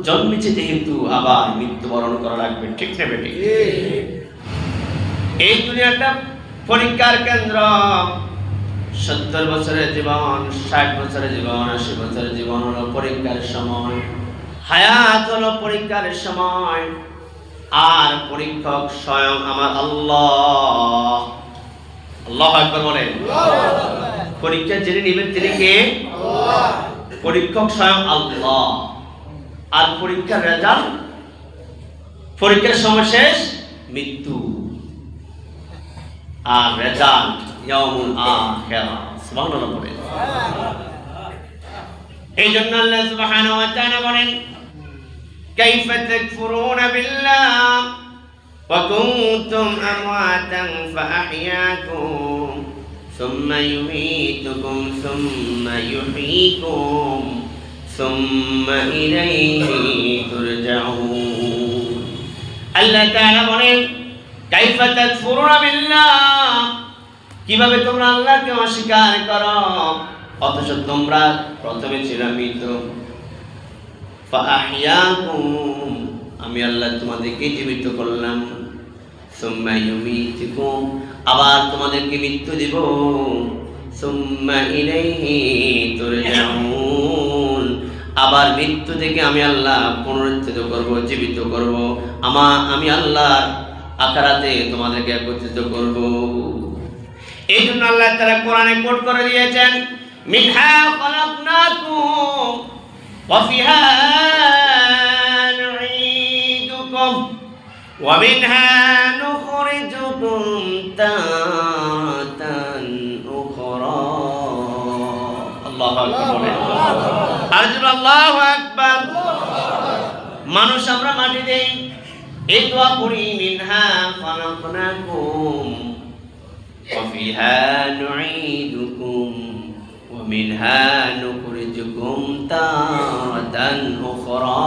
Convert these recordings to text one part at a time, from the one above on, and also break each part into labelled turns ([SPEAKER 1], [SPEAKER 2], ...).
[SPEAKER 1] জন্মেছে যেহেতু আবার মৃত্যুবরণ করা লাগবে, ঠিক না বেটি? এই দুনিয়াটা পরীক্ষার কেন্দ্র। 70 বছরের জীবন, 60 বছরের জীবন, 80 বছরের জীবন হলো পরীক্ষার সময়। হায়াত হলো পরীক্ষার সময়। আর পরীক্ষক স্বয়ং আমার আল্লাহ। আল্লাহু আকবার বলেন। পরীক্ষা যিনি নেবেন তিনি কে? আল্লাহ। পরীক্ষক স্বয়ং আল্লাহ। আর পরীক্ষার রেজাল্ট, পরীক্ষার সময় শেষ, মৃত্যু। আর রেজাল্ট ইয়াউমুল আখিরাহ। সুবহানাল্লাহ বলেন। এই জন্য আল্লাহ সুবহানাহু ওয়া তাআলা বলেন, কাইফা তাকফুরুনা বিল্লাহ ওয়া কুনতুম আমওয়াতান ফাআহইয়াকুম সুম্মা ইউমীতুকুম সুম্মা ইউহয়ীকুম সুম্মা ইলাইহি তুরজাউন। আল্লাহ তাআলা বলেন, কাইফা তাকফুরুনা বিল্লাহ, কিভাবে তোমরা আল্লাহকে অস্বীকার করো অথচ তোমরা প্রথমে ছিলে মৃত। ফাআহইয়াকুম, আমি আল্লাহ তোমাদেরকে জীবিত করলাম। সুম্মা ইউমীতুকুম, আবার তোমাদেরকে মৃত্যু দিব। সুম্মা ইলাইহি তুরজাউন, আবার মৃত্যু থেকে আমি আল্লাহ পুনরুত্থিত করব, জীবিত করব। আমি আল্লাহ আখিরাতে তোমাদেরকে একত্রিত করব। এই জন্য আল্লাহ তাআলা কোরআনে কোট করে দিয়েছেন, মিনহা খালাকনাকুম ওয়া ফিহা নুঈদুকুম ওয়া মিনহা নুখরিজুকুম তারাতান উখরা। আল্লাহু আকবার। আর জোরে আল্লাহু আকবার। মানুষ আমরা মাটি দেই, এই দোয়া করি, মিনহা খালাকনাকুম ওয়া ফিহা নুঈদুকুম ওয়া মিনহা নুখরিজুকুম তারাতান উখরা।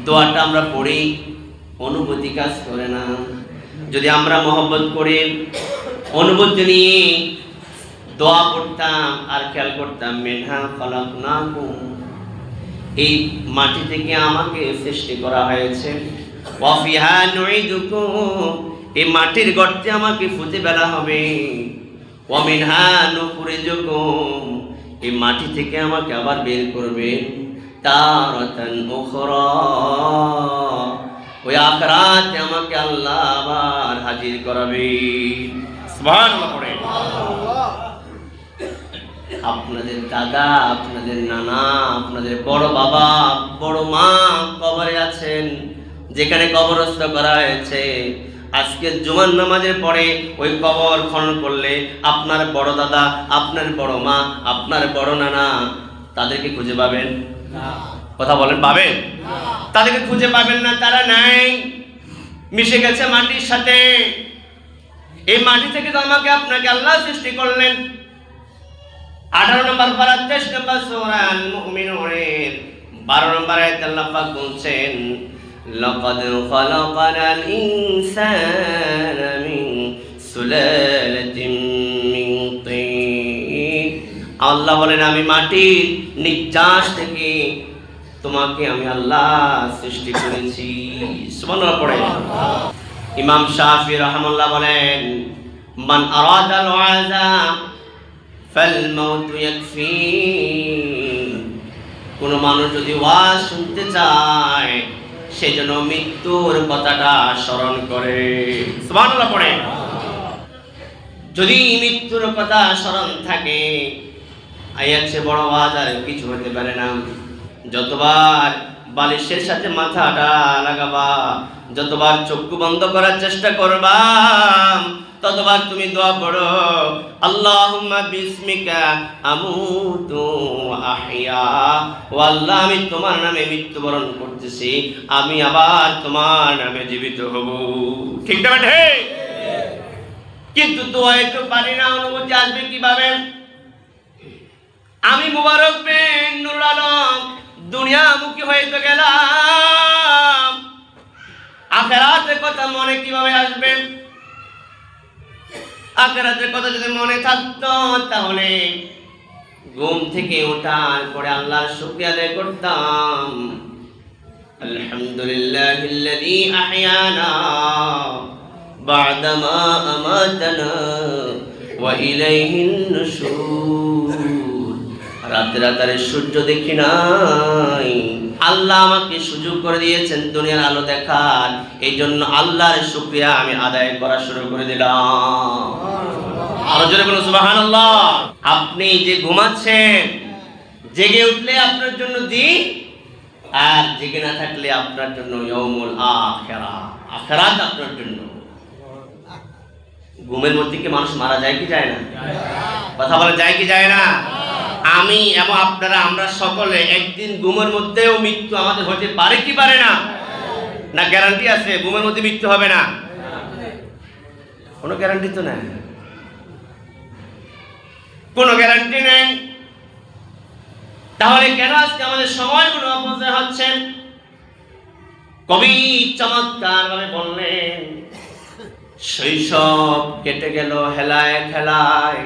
[SPEAKER 1] দোয়াটা আমরা পড়ি, অনুভূতি কাজ করে না। যদি আমরা মহব্বত করে অনুভূতি নিয়ে দোয়া করতাম আর খেয়াল করতাম, মিনহা খালাকনাকুম, এই মাটি থেকে আমাকে সৃষ্টি করা হয়েছে, ওয়া ফিহা নুঈদুকুম, এই মাটির গর্তে আমাকে পুঁতে ফেলা হবে, ওয়া মিনহা নুখরিজুকুম, এই মাটি থেকে আমাকে আবার বের করবে, তারাতান উখরা, ওই আখিরাতে আমাকে আল্লাহ আবার হাজির করাবে। সুবহানাল্লাহ পড়ে। আপনাদের দাদা, আপনাদের নানা, আপনাদের বড় বাবা, বড় মা কবরে আছেন, যেখানে কবরস্থ করা হয়েছে। আজকে জুমার নামাজের পরে ওই কবর খনন করলে আপনার বড় দাদা, আপনার বড় মা, আপনার বড় নানা, তাদেরকে খুঁজে পাবেন না। কথা বলেন, পাবেন না? তাদেরকে খুঁজে পাবেন না, তারা নাই, মিশে গেছে মাটির সাথে। এই মাটি থেকে তো আমাকে আপনাকে আল্লাহ সৃষ্টি করলেন। 18 নম্বর পারা 23 নম্বর সূরা আল মুমিনুনের 12 নম্বর আয়াতে আল্লাহ পাক বলছেন, লাকাদ খালাকানাল ইনসানা মিন সুলালাতিন মিন তিন। আল্লাহ বলেন, আমি মাটির নিঃশ্বাস থেকে তোমাকে আমি আল্লাহ সৃষ্টি করেছি। সুবহানাল্লাহ পড়ে। ইমাম শাফি রাহমাতুল্লাহ বলেন, মান আরাদাল ওয়াজা ফাল মাউতু ইয়াকফি। কোন মানুষ যদি ওয়াজ শুনতে চায় সেজন্য মৃত্যুর কথাটা স্মরণ করে। সুবহানাল্লাহ পড়ে। যদি মৃত্যুর কথা স্মরণ থাকে, আয়াত সে বড় ওয়াজ আর কিছু হতে পারে না। যতবার বালিশের সাথে মাথাটা লাগাবা, যতবার চক্ষু বন্ধ করার চেষ্টা করবা, ততবার তুমি দোয়া পড়ো, আল্লাহুম্মা বিসমিকা আমুতু আহইয়া। ও আল্লাহ, আমি তোমার নামে মৃত্যুবরণ করতেছি, আমি আবার তোমার নামে জীবিত হব। ঠিক না বেঠে? কিন্তু দোয়াই তো পারি না, অনুভূতি আসবে কিভাবে? আমি মুবারক বিন নুরুল আলম দুনিয়ামুখী হয়ে তো গেলাম, আখিরাতের কথা মনে কিভাবে আসবে? আখিরাতের কথা যদি মনে থাকতো তাহলে ঘুম থেকে ওঠার পরে আল্লাহর শুকরিয়া আদায় করতাম। আলহামদুলিল্লাহিল্লাযী আহয়ানা বা'দামা আমাতানা ওয়া ইলাইহিন নুশুর। রাতে সূর্য দেখি নাই, আল্লাহ আমাকে সুযোগ করে দিয়েছেন দুনিয়ার আলো দেখার, এই জন্য আল্লাহর শুকরিয়া আমি আদায় করা শুরু করে দিলাম। আরো জোরে বলুন সুবহানাল্লাহ। আপনি যে ঘুমাচ্ছেন, জেগে উঠলে আপনার জন্য দিন, আর জেগে না থাকলে আপনার জন্য ইয়াউমুল আখিরাহ, আখিরাত আপনার জন্য। ঘুমের মধ্যে কি মানুষ মারা যায় কি যায় না? কথা বলা যায় কি যায় না? আমি এবং আপনারা, আমরা সকলে একদিন ঘুমের মধ্যেও মৃত্যু আমাদের হতে পারে কি পারে না? না গ্যারান্টি আছে ঘুমের মধ্যে মৃত্যু হবে না? কোনো গ্যারান্টি তো নেই, কোনো গ্যারান্টি নেই। তাহলে কেন আজকে আমাদের সময়গুলো অপচয় হচ্ছে? কবি চমৎকার ভাবে বললেন, শৈশব কেটে গেল হেলায় খেলায়,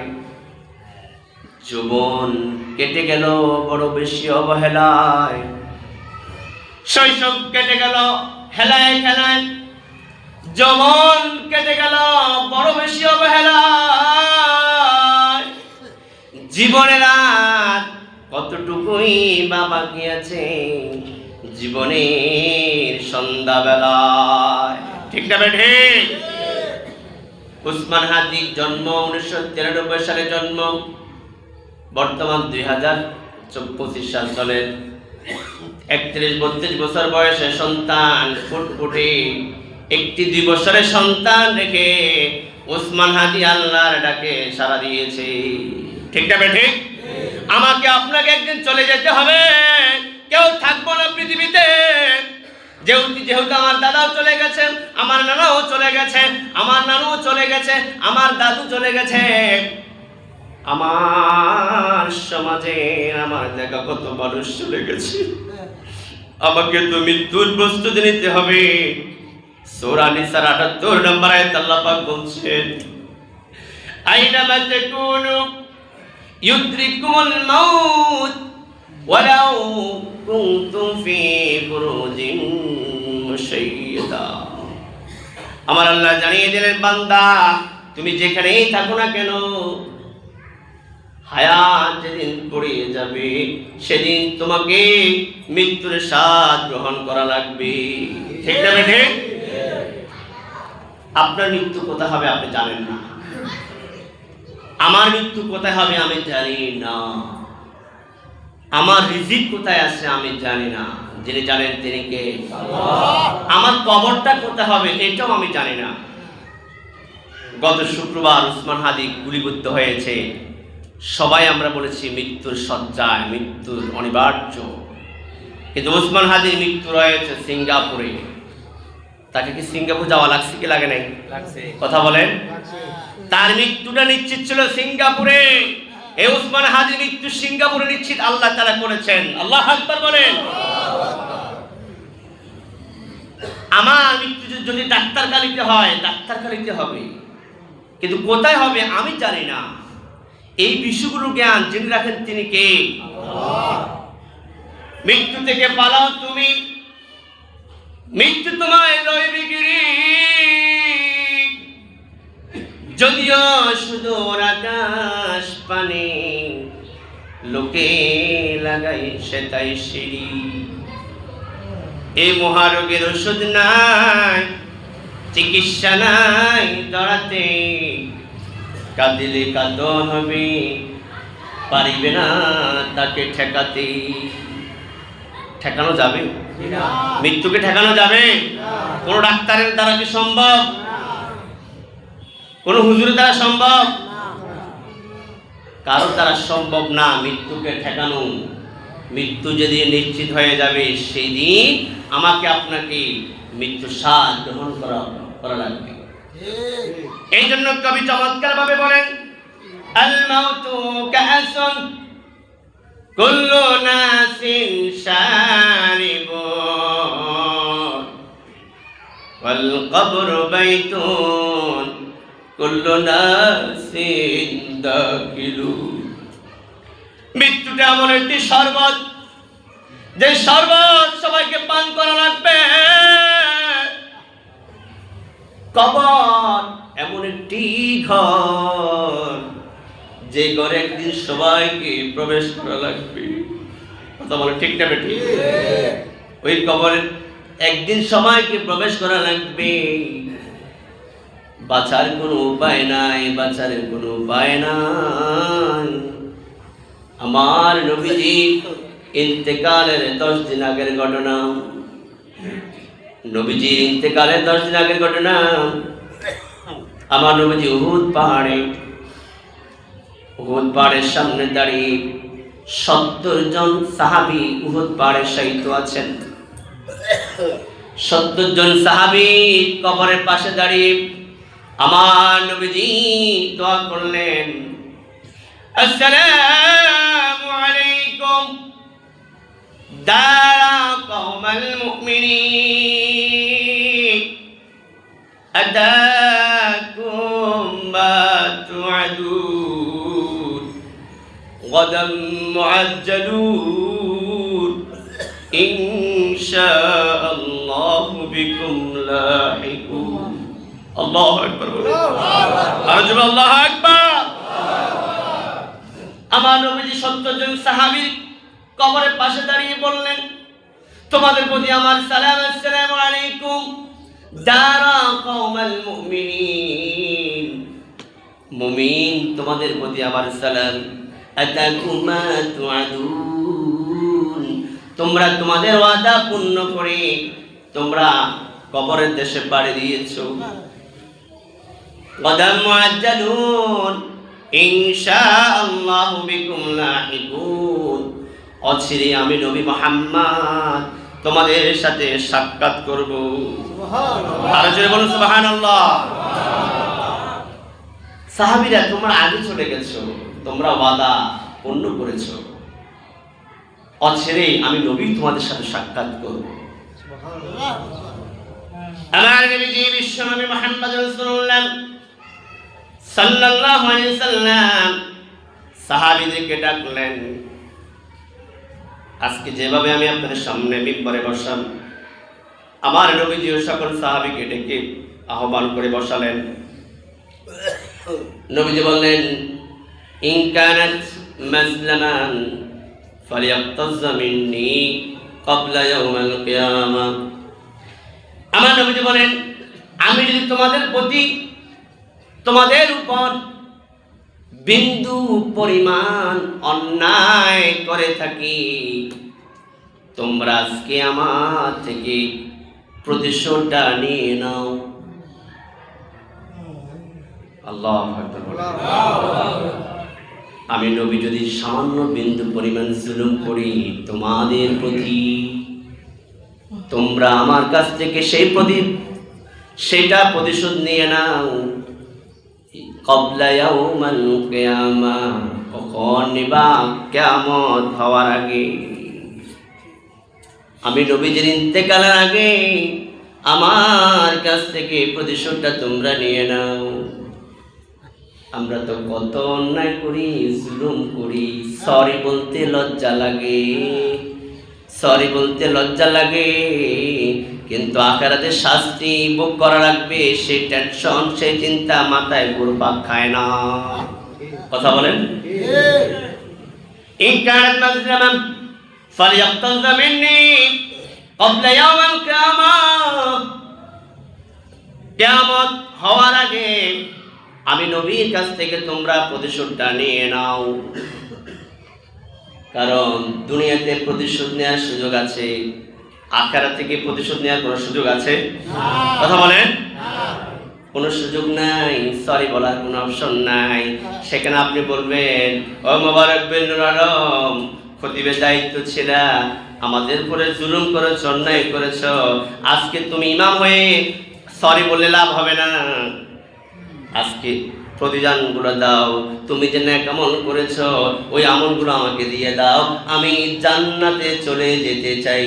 [SPEAKER 1] যৌবন কেটে গেল বড় বেশি অবহেলায়। শৈশব কেটে গেল হেলায় খেলায়, যৌবন কেটে গেল বড় বেশি অবহেলায়। জীবনের আর কতটুকুই বা বাকি আছে জীবনের সন্ধ্যাবেলায়, ঠিক না বেঠে? উসমান হাদির জন্ম 1993 সালে জন্ম, বর্তমান 2025 সাল চলে। 31-32 বছর বয়সে সন্তান ফুটফুটে একটি 2 বছরের সন্তান রেখে উসমান হাদি আল্লাহর ডাকে সাড়া দিয়েছে, ঠিক না বেঠিক? আমাকে আপনাকে একদিন চলে যেতে হবে, কেউ থাকবো না পৃথিবীতে। যেহেতু আমার দাদাও চলে গেছে, আমার নানাও চলে গেছে, আমার নানুও চলে গেছে, আমার দাদু চলে গেছে, আমার সমাজে আমার দেখা কত মানুষ চলে গেছে। আমাকে তো মৃত্যুর প্রস্তুতি নিতে হবে। সূরা নিসার 78 নম্বর আয়াত আল্লাহ পাক বলছেন, আইনামা তাকুনু ইউদরিকুমুল মাউত ওয়ালাউ কুনতুম ফি বুরুজিন মুশাইয়াদা। আমার আল্লাহ জানিয়ে দিলেন, বান্দা তুমি যেখানেই থাকো না কেন, হায়াত যেদিন পড়িয়ে যাবে সেদিন তোমাকে মৃত্যুর স্বাদ গ্রহণ করা লাগবে, ঠিক না বেঠে? আপনার মৃত্যু কোথায় হবে আপনি জানেন না, আমার মৃত্যু কোথায় হবে আমি জানি না, আমার রিজিক কোথায় আছে আমি জানি না, যিনি জানেন তিনি কে? আল্লাহ। আমার কবরটা কোথায় হবে এটাও আমি জানি না। গত শুক্রবার উসমান হাদি গুলিবিদ্ধ হয়েছে, সবাই আমরা বলেছি মৃত্যুর শয্যায়, মৃত্যুর অনিবার্য, কিন্তু উসমান হাদির মৃত্যু রয়েছে সিঙ্গাপুরে। তাকে কি সিঙ্গাপুর যাওয়া লাগছে কি লাগে নাই? কথা বলেন। তার মৃত্যুটা নিশ্চিত ছিল সিঙ্গাপুরে। এই উসমান হাদির মৃত্যু সিঙ্গাপুরে নিশ্চিত আল্লাহ তাআলা করেছেন। আল্লাহু আকবার বলেন। আমার মৃত্যু যদি ডাক্তারখালিতে হয়, ডাক্তারখালিতে হবে, কিন্তু কোথায় হবে আমি জানি না। এই বিষয়গুলো জ্ঞান জেনে রাখেন তিনি কে? আল্লাহ। মৃত্যু থেকে পালাও তুমি, মৃত্যু তোমায় লইবে গিরি, যদিও সুদূর আকাশ পানে, লোকে লাগাই সেটাই সিঁড়ি। এই মহারোগের ওষুধ নাই, চিকিৎসা নাই দাঁড়াতে, কাঁদিলে কাঁদন হবে, পারিবে না তাকে ঠেকাতে। ঠেকানো যাবে? মৃত্যুকে ঠেকানো যাবে? কোন ডাক্তারের দ্বারা কি সম্ভব? কোন হুজুরের দ্বারা সম্ভব? কারোর দ্বারা সম্ভব না মৃত্যুকে ঠেকানো। মৃত্যু যেদিন নিশ্চিত হয়ে যাবে সেই দিন আমাকে আপনাকে মৃত্যু স্বাদ গ্রহণ করা লাগবে। এই জন্য কবি চমৎকার ভাবে বলেন, আল মাউতু কাসুন কুল্লু নাসিন শারিবুন ওয়াল কবরু বাইতুন কুল্লু নাসিন দাখিলুন। মৃত্যুটা এমন একটি শরবত, যে শরবত সবাইকে পান করা লাগবে। ঘর, যে ঘরে একদিন সবাইকে প্রবেশ করা লাগবে। কথা বলে ঠিক না বেটি? ওই কবরে একদিন সবাইকে প্রবেশ করা লাগবে। বাঁচার কোনো উপায় নাই, বাঁচার কোনো উপায় নাই। আমার নবীজি ইন্তেকালের 10 দিন আগের ঘটনা, নবীজি ইন্তেকালের 10 দিন আগের ঘটনা। আমার নবীজি উহুদ পাহাড়ের সামনে দাঁড়িয়ে 70 জন সাহাবী উহুদ পাহাড়ের শায়িত আছেন। 70 জন সাহাবী কবরের পাশে দাঁড়িয়ে আমার নবীজি দোয়া করলেন, আসসালামু আলাইকুম দারা কওমাল মুমিনিন আতাকুম মা তুআদুন গাদাম মুআজ্জালুন ইনশাআল্লাহু বিকুম লাহিকুন। আল্লাহু আকবার। আল্লাহু আকবার। আমার নবীজি 70 জন সাহাবী কবরের পাশে দাঁড়িয়ে বললেন, তোমাদের প্রতি আমার সালাম, আসসালামু আলাইকুম দারা কওমাল মুমিনিন, মুমিন তোমাদের প্রতি আমার সালাম। আতাকুম মা তুআদুন, তোমরা তোমাদের ওয়াদা পূর্ণ করে তোমরা কবরের দেশে পাড়ি দিয়েছো। গাদাম মুআজ্জালুন ইনশাআল্লাহু বিকুম লাহিকুন, অচিরে আমি নবী মুহাম্মদ তোমাদের সাথে সাক্ষাৎ করব। সুবহানাল্লাহ। আর জোরে বলুন সুবহানাল্লাহ। সাহাবীরা তোমরা আগে চলে গেছো, তোমরা ওয়াদা পূর্ণ করেছো, অচিরে আমি নবী তোমাদের সাথে সাক্ষাৎ করব। সুবহানাল্লাহ। আমার নবীজি বিশ্বনবী মুহাম্মদ রাসূলুল্লাহ সাল্লাল্লাহু আলাইহি সাল্লাম সাহাবীদেরকে ডাকলেন, আজকে যেভাবে আমি আপনাদের সামনে মিম্বরে বসলাম, আমার নবীজি সকল সাহাবীকে ডেকে আহ্বান করে বসালেন। নবীজি বললেন, ইন কানাত মাজলামান ফালিয়াক্তাজ মিন্নি ক্বাবলা ইয়াউমিল কিয়ামাহ। আমার নবীজি বলেন, আমি যদি তোমাদের উপর বিন্দু পরিমাণ অন্যায় করে থাকি, তোমরা আজকে আমার থেকে প্রতিশোধটা নিয়ে নাও। আল্লাহু আকবার। আমি নবী যদি সামান্য বিন্দু পরিমাণ জুলুম করি তোমাদের প্রতি, তোমরা আমার কাছ থেকে সেটা প্রতিশোধ নিয়ে নাও। ক্বাবলা ইয়াউমিল কিয়ামাহ, কখন নিবা? কিয়ামত হওয়ার আগে, আমি নবীজির ইন্তেকালের আগে আমার কাছ থেকে প্রতিশোধটা তোমরা নিয়ে নাও। আমরা তো কত অন্যায় করি, জুলুম করি, সরি বলতে লজ্জা লাগে, কিন্তু আখিরাতে শাস্তি ভোগ করা লাগবে সেই টেনশন, সেই চিন্তা মাথায় ঘুরপাক খায় না। কথা বলেন। ইন কানাত মাজলামান ফালিয়াক্তাজ মিন্নি ক্বাবলা ইয়াউমিল কিয়ামাহ, কিয়ামত হওয়ার আগে আমি নবীর কাছ থেকে তোমরা প্রতিশোধটা নিয়ে নাও। কারণ দুনিয়াতে প্রতিশোধ নেওয়ার সুযোগ আছে, আখিরাত থেকে প্রতিশোধ নেওয়ার কোনো সুযোগ আছে? কথা বলেন। কোনো সুযোগ নাই, সরি বলার কোনো অপশন নাই। সেখানে আপনি বলবেন, ও মোবারক বিন নূর আলম, খতিবের দায়িত্ব ছিল, আমাদের উপরে জুলুম করেছ, অন্যায় করেছ, আজকে তুমি ইমাম হয়ে সরি বললে লাভ হবে না, আজকে প্রতিদানগুলো দাও, তুমি যে নেক আমল করেছ ওই আমলগুলো আমাকে দিয়ে দাও, আমি জান্নাতে চলে যেতে চাই।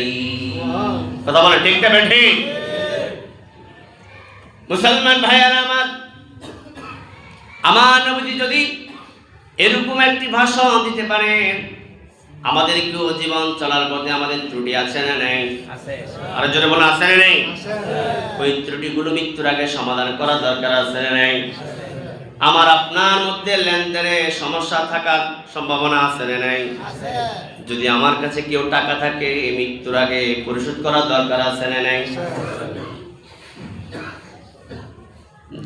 [SPEAKER 1] কথা বলে ঠিক না ঠিক? মুসলমান ভাইয়ারা আমার নবীজি যদি এরকম একটি ভাষণ দিতে পারেন, আমাদের কি জীবন চলার পথে আমাদের ত্রুটি আছে না নেই? আছে। আর জোরে বলেন আছে না নেই? ওই ত্রুটিগুলো মৃত্যুর আগে সমাধান করা দরকার আছে না নেই? আমার আপনার মধ্যে লেনদেনে সমস্যা থাকার সম্ভাবনা আছে না নাই? যদি আমার কাছে কেউ টাকা থাকে মৃত্যুর আগে পরিশোধ করার দরকার আছে না নাই?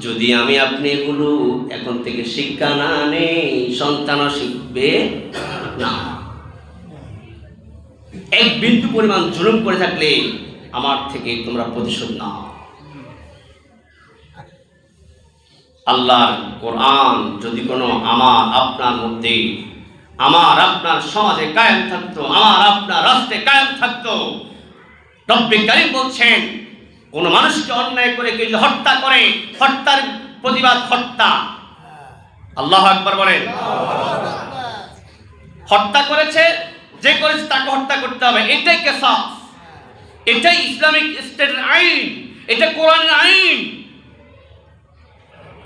[SPEAKER 1] যদি আমি আপনি এগুলো এখন থেকে শিক্ষা না নেই, সন্তানও শিখবে না। এক বিন্দু পরিমাণ জুলুম করে থাকলে আমার থেকে তোমরা প্রতিশোধ নাও। আল্লাহর কোরআন যদি কোনো আমার আপনার মধ্যে, আমার আপনার সমাজে কায়েম থাকতো, আমার আপনার রাষ্ট্রে কায়েম থাকতো, রব্বে কারীম বলছেন কোন মানুষকে অন্যায় করে কেউ যদি হত্যা করে, হত্যার প্রতিবাদ হত্যা। আল্লাহু আকবার বলেন। হত্যা করেছে, যে করেছে তাকে হত্যা করতে হবে, এটাই কিসাস, এটাই ইসলামিক স্টেটের আইন, এটা কোরআনের আইন।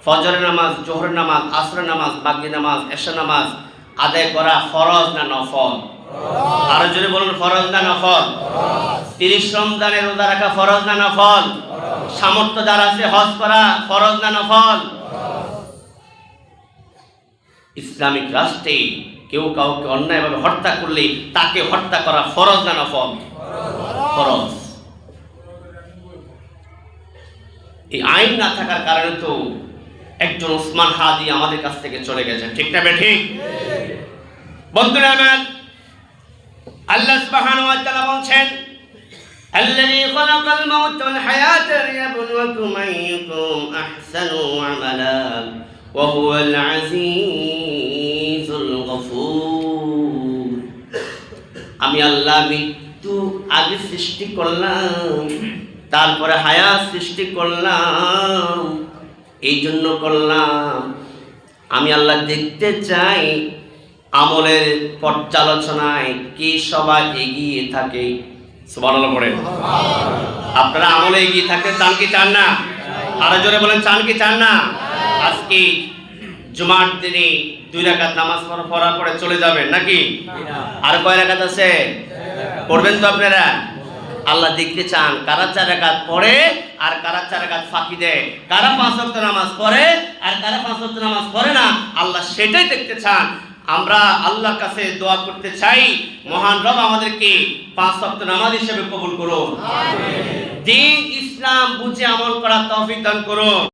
[SPEAKER 1] ফজরের নামাজ, জোহরের নামাজ, আসরের নামাজ, মাগরিব নামাজ, এশা নামাজ আদায় করা ফরজ না নফল? আরো জোরে বলুন, ফরজ না নফল? 30 রমজানের রোজা রাখা ফরজ না নফল? সামর্থ্য যার আছে হজ করা ফরজ না নফল? ইসলামিক রাষ্ট্রে কেউ কাউকে অন্যায়ভাবে হত্যা করলে তাকে হত্যা করা ফরজ না নফল? ফরজ। এই আইন না থাকার কারণে তো একজন ওসমান হাদি আমাদের কাছ থেকে চলে গেছেন, ঠিক না ঠিক? বন্ধুরা আমার, আল্লাহ সুবহানাহু ওয়া তাআলা বলছেন আল্লাযী খালাকাল মাউতা ওয়াল হায়াতা লিয়াবলুয়াকুম আইয়ুকুম আহসানু আমালা ওয়া হুয়াল আজিজুল গফুর। আমি আল্লাহ মৃত্যু আগে সৃষ্টি করলাম, তারপরে হায়াত সৃষ্টি করলাম। এই জন্য করলাম আমি আল্লাহ দেখতে চাই আমলের পর্যালোচনায় কি সবাই এগিয়ে থাকে। সুবহানাল্লাহ পড়েন। আপনারা আমলে এগিয়ে থাকতে চান কি চান না? আরো জোরে বলেন, চান কি চান না? আজকে জুমার দিনে 2 রাকাত নামাজ পড়ার পরে চলে যাবেন নাকি? আর কয় রাকাত আছে? পড়বেন তো আপনারা? আল্লাহ দেখতে চান কারা 4 রাকাত পড়ে আর কারা 4 রাকাত ফাঁকি দেয়, কারা 5 ওয়াক্ত নামাজ পড়ে আর কারা 5 ওয়াক্ত নামাজ পড়ে না। আল্লাহ সেটাই দেখতে চান। আমরা আল্লাহর কাছে দোয়া করতে চাই, মহান রব আমাদেরকে 5 ওয়াক্ত নামাজ হিসেবে কবুল করুন। আমিন। দ্বীন ইসলাম বুঝে আমল করার তৌফিক দান করুন।